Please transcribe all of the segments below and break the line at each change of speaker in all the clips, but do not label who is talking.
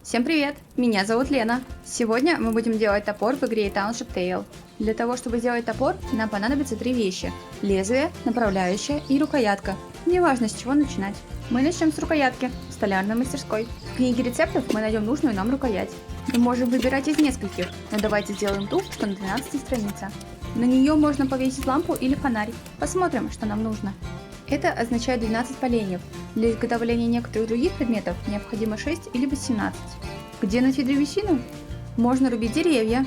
Всем привет! Меня зовут Лена. Сегодня мы будем делать топор в игре Township Tale. Для того, чтобы сделать топор, нам понадобится три вещи: лезвие, направляющая и рукоятка. Неважно, с чего начинать. Мы начнем с рукоятки, в столярной мастерской. В книге рецептов мы найдем нужную нам рукоять. Мы можем выбирать из нескольких, но давайте сделаем ту, что на 12 странице. На нее можно повесить лампу или фонарь. Посмотрим, что нам нужно. Это означает 12 поленьев. Для изготовления некоторых других предметов необходимо 6 или 18. Где найти древесину? Можно рубить деревья,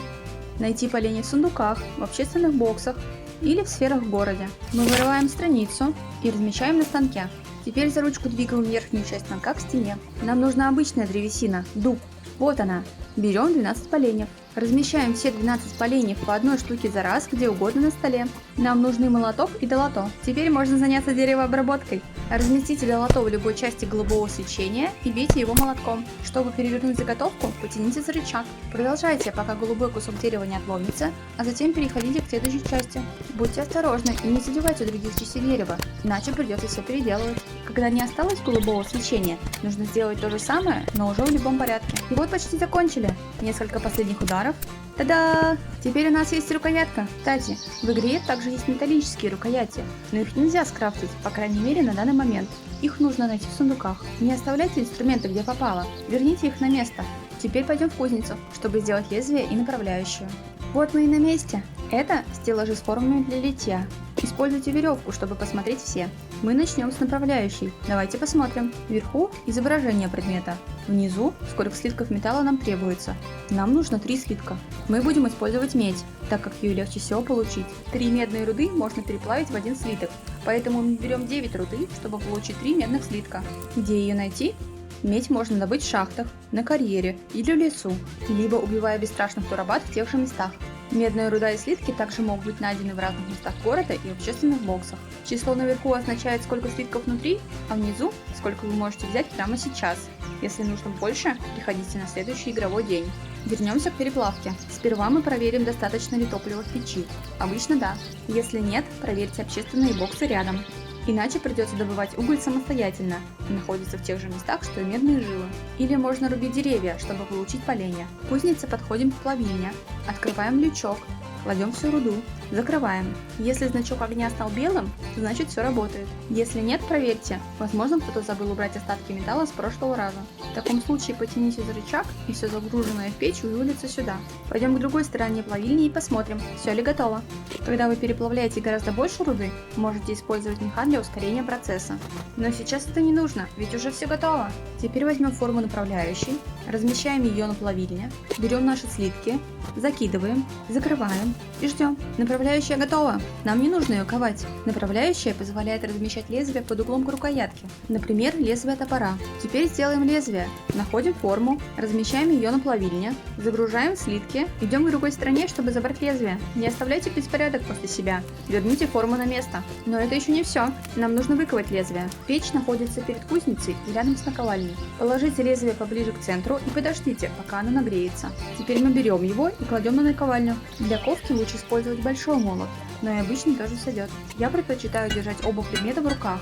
найти поленья в сундуках, в общественных боксах или в сферах в городе. Мы вырываем страницу и размещаем на станке. Теперь за ручку двигаем верхнюю часть станка к стене. Нам нужна обычная древесина, дуб. Вот она. Берем 12 поленьев. Размещаем все 12 поленьев по одной штуке за раз, где угодно на столе. Нам нужны молоток и долото. Теперь можно заняться деревообработкой. Разместите долото в любой части голубого свечения и бейте его молотком. Чтобы перевернуть заготовку, потяните за рычаг. Продолжайте, пока голубой кусок дерева не отломится, а затем переходите к следующей части. Будьте осторожны и не задевайте других частей дерева, иначе придется все переделывать. Когда не осталось голубого свечения, нужно сделать то же самое, но уже в любом порядке. И вот почти закончили. Несколько последних ударов. Та-да! Теперь у нас есть рукоятка. Кстати, в игре также есть металлические рукояти, но их нельзя скрафтить, по крайней мере на данный момент. Их нужно найти в сундуках. Не оставляйте инструменты где попало, верните их на место. Теперь пойдем в кузницу, чтобы сделать лезвие и направляющую. Вот мы и на месте. Это стеллажи с формами для литья. Используйте веревку, чтобы посмотреть все. Мы начнем с направляющей. Давайте посмотрим. Вверху изображение предмета. Внизу сколько слитков металла нам требуется. Нам нужно 3 слитка. Мы будем использовать медь, так как ее легче всего получить. 3 медные руды можно переплавить в 1 слиток. Поэтому мы берем 9 руды, чтобы получить 3 медных слитка. Где ее найти? Медь можно добыть в шахтах, на карьере или в лесу, либо убивая бесстрашных турабат в тех же местах. Медная руда и слитки также могут быть найдены в разных местах города и общественных боксах. Число наверху означает, сколько слитков внутри, а внизу, сколько вы можете взять прямо сейчас. Если нужно больше, приходите на следующий игровой день. Вернемся к переплавке. Сперва мы проверим, достаточно ли топлива в печи. Обычно да. Если нет, проверьте общественные боксы рядом. Иначе придется добывать уголь самостоятельно, и находится в тех же местах, что и медные жилы. Или можно рубить деревья, чтобы получить поленья. В кузнице подходим к плавильне, открываем лючок, кладем всю руду, закрываем. Если значок огня стал белым, значит все работает. Если нет, проверьте, возможно кто-то забыл убрать остатки металла с прошлого раза. В таком случае потяните за рычаг, и все загруженное в печь вывалится сюда. Пойдем к другой стороне плавильни и посмотрим, все ли готово. Когда вы переплавляете гораздо больше руды, можете использовать меха для ускорения процесса. Но сейчас это не нужно, ведь уже все готово. Теперь возьмем форму направляющей, размещаем ее на плавильне, берем наши слитки, закидываем, закрываем и ждем. Направляющая готова. Нам не нужно ее ковать. Направляющая позволяет размещать лезвие под углом к рукоятке. Например, лезвие топора. Теперь сделаем лезвие. Находим форму, размещаем ее на плавильне, загружаем слитки, идем к другой стороне, чтобы забрать лезвие. Не оставляйте беспорядок после себя. Верните форму на место. Но это еще не все. Нам нужно выковать лезвие. Печь находится перед кузницей и рядом с наковальней. Положите лезвие поближе к центру и подождите, пока оно нагреется. Теперь мы берем его и кладем на наковальню. Для ковки лучше использовать большой молот, но и обычный тоже сойдет. Я предпочитаю держать оба предмета в руках.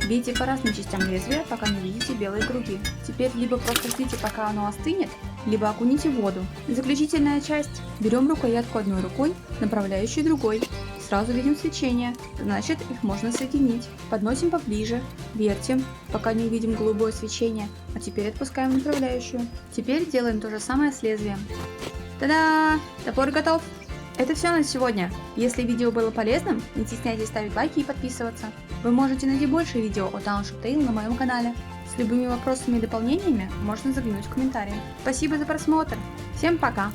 Бейте по разным частям лезвия, пока не видите белые круги. Теперь либо просто ждите, пока оно остынет, либо окуните в воду. Заключительная часть. Берем рукоятку одной рукой, направляющую другой. Сразу видим свечение, значит их можно соединить. Подносим поближе, вертим, пока не увидим голубое свечение, а теперь отпускаем направляющую. Теперь делаем то же самое с лезвием. Та-да! Топор готов! Это все на сегодня. Если видео было полезным, не стесняйтесь ставить лайки и подписываться. Вы можете найти больше видео о Township Tale на моем канале. С любыми вопросами и дополнениями можно заглянуть в комментарии. Спасибо за просмотр. Всем пока!